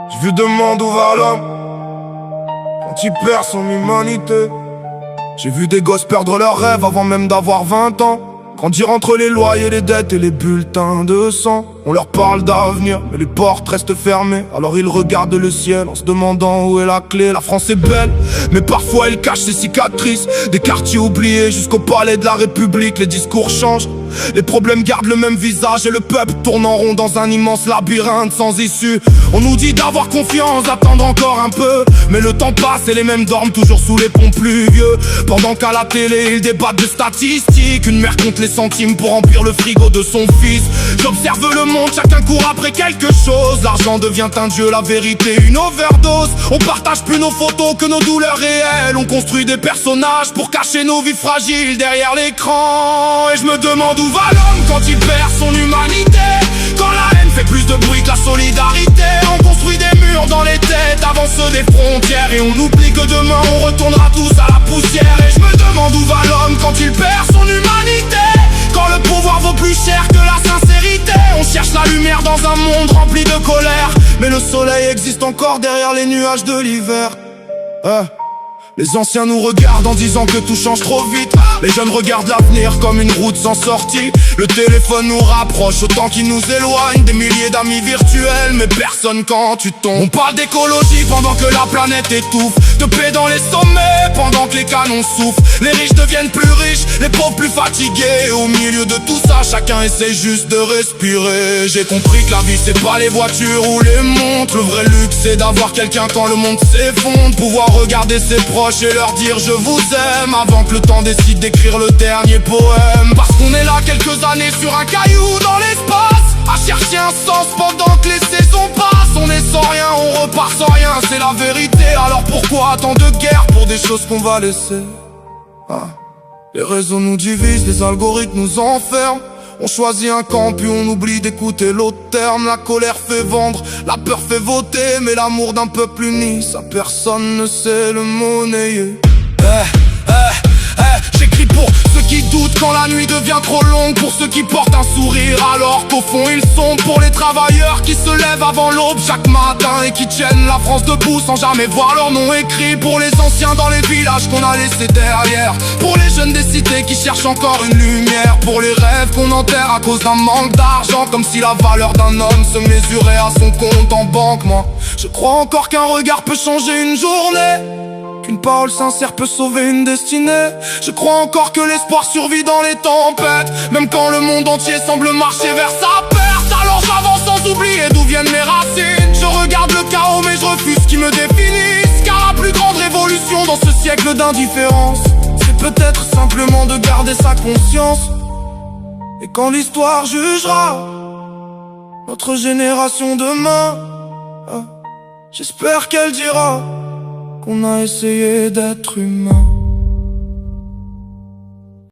J'ai vu de monde où va l'homme quand il perd son humanité. J'ai vu des gosses perdre leurs rêves avant même d'avoir 20 ans. Grandir entre les loyers, les dettes et les bulletins de sang. On leur parle d'avenir, mais les portes restent fermées. Alors ils regardent le ciel en se demandant où est la clé. La France est belle, mais parfois elle cache ses cicatrices. Des quartiers oubliés jusqu'au palais de la République. Les discours changent, les problèmes gardent le même visage. Et le peuple tourne en rond dans un immense labyrinthe sans issue. On nous dit d'avoir confiance, d'attendre encore un peu. Mais le temps passe et les mêmes dorment toujours sous les ponts pluvieux. Pendant qu'à la télé ils débattent de statistiques. Une mère compte les centimes pour remplir le frigo de son fils. J'observe le monde, chacun court après quelque chose. L'argent devient un dieu, la vérité une overdose. On partage plus nos photos que nos douleurs réelles. On construit des personnages pour cacher nos vies fragiles derrière l'écran. Et je me demande où va l'homme quand il perd son humanité. Quand la haine fait plus de bruit que la solidarité. On construit des murs dans les têtes avant ceux des frontières. Et on oublie que demain on retournera tous à la poussière. Et je me demande où va l'homme quand il perd son humanité. Quand le pouvoir vaut plus cher que la sincérité. On cherche la lumière dans un monde rempli de colère. Mais le soleil existe encore derrière les nuages de l'hiver. Les anciens nous regardent en disant que tout change trop vite. Les jeunes regardent l'avenir comme une route sans sortie. Le téléphone nous rapproche autant qu'il nous éloigne. Des milliers d'amis virtuels, mais personne quand tu tombes. On parle d'écologie pendant que la planète étouffe. De paix dans les sommets pendant que les canons souffrent. Les riches deviennent plus riches, les pauvres plus fatigués. Et au milieu de tout ça, chacun essaie juste de respirer. J'ai compris que la vie c'est pas les voitures ou les montres. Le vrai luxe c'est d'avoir quelqu'un quand le monde s'effondre. Pouvoir regarder ses proches et leur dire je vous aime avant que le temps décide d'écrire le dernier poème. Parce qu'on est là quelques années sur un caillou dans l'espace, à chercher un sens pendant que les saisons passent. On est sans rien, on repart sans rien, c'est la vérité. Alors pourquoi tant de guerre pour des choses qu'on va laisser? Les réseaux nous divisent, les algorithmes nous enferment. On choisit un camp puis on oublie d'écouter l'autre terme. La colère fait vendre, la peur fait voter. Mais l'amour d'un peuple uni, ça personne ne sait le monnayer. J'écris pour ceux qui doutent quand la nuit devient trop longue. Pour ceux qui portent un sourire alors qu'au fond ils sont. Pour les travailleurs qui se lèvent avant l'aube chaque matin et qui tiennent la France debout sans jamais voir leur nom écrit. Pour les anciens dans les villages qu'on a laissés derrière. Pour les jeunes des cités qui cherchent encore une lumière. Pour les rêves qu'on enterre à cause d'un manque d'argent. Comme si la valeur d'un homme se mesurait à son compte en banque. Moi, je crois encore qu'un regard peut changer une journée, qu'une parole sincère peut sauver une destinée. Je crois encore que l'espoir survit dans les tempêtes, même quand le monde entier semble marcher vers sa perte. Alors j'avance sans oublier d'où viennent mes racines. Je regarde le chaos mais je refuse qu'ils me définissent. Car la plus grande révolution dans ce siècle d'indifférence, c'est peut-être simplement de garder sa conscience. Et quand l'histoire jugera notre génération demain, j'espère qu'elle dira qu'on a essayé d'être humain.